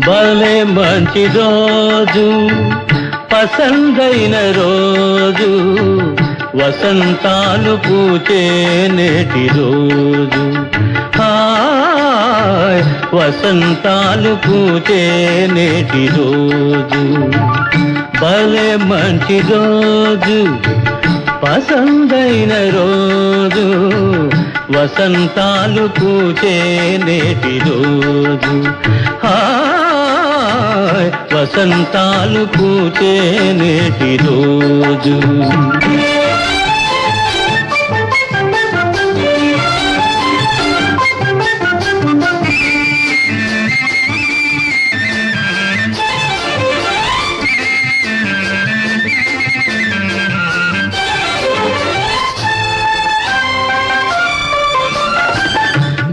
భలే మంచి రోజు, పసందైన రోజు, వసంతాలు పూచే నేటి రోజు. హాయ్ వసంతాలు పూచే నేటి రోజు. భలే మంచి రోజు, పసందైన రోజు, వసంతాలు పూచే నేటి రోజు. హాయ్ వసంతాలు పూచే నేటి రోజు.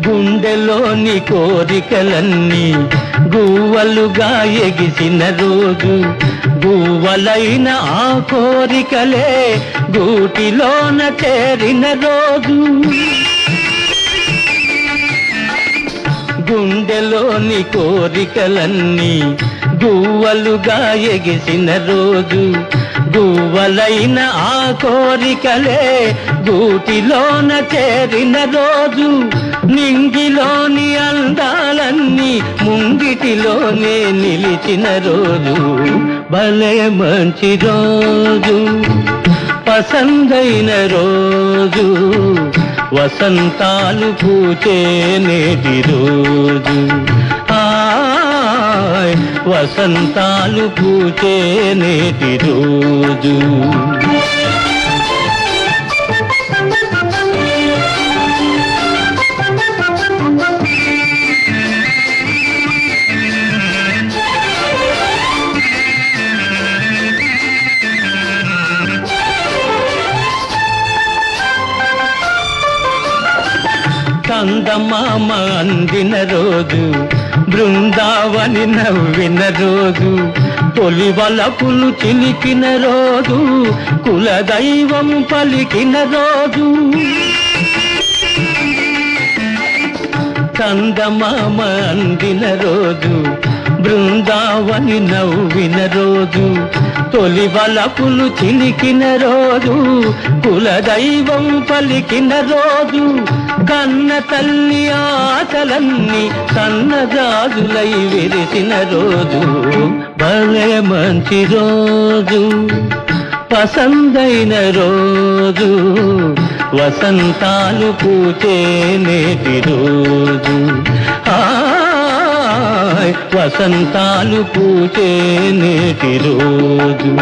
గుండెలోని కోరికలన్నీ గువ్వలుగా ఎగిసిన రోజు. గువ్వలైన ఆ కోరికలే గూటిలోన చేరిన రోజు. గుండెలోని కోరికలన్నీ గువ్వలుగా ఎగిసిన రోజు. గువ్వలైన ఆ కోరికలే గూటిలోన చేరిన రోజు. నింగిలోని అందాలన్నీ ముంగిటిలోనే నిలిచిన రోజు. భలే మంచి రోజు, పసందైన రోజు, వసంతాలు పూచే నేటి రోజు. హాయ్ వసంతాలు పూచే నేటి రోజు. చందమామ అందిన రోజు, బృందావని నవ్విన రోజు. తొలి వలపులు చిలికిన రోజు, కులదైవం పలికిన రోజు. చందమామ అందిన రోజు, బృందావని నవ్విన రోజు. తొలి వలపులు చిలికిన రోజు, కులదైవం పలికిన రోజు. కన్న తల్లి ఆశలన్నీ సన్నజాజులై విరిసిన రోజు. భలే మంచి రోజు, పసందైన రోజు, వసంతాలు పూచే నేటి రోజు. హాయ్ వసంతాలు పూచే నేటి రోజు.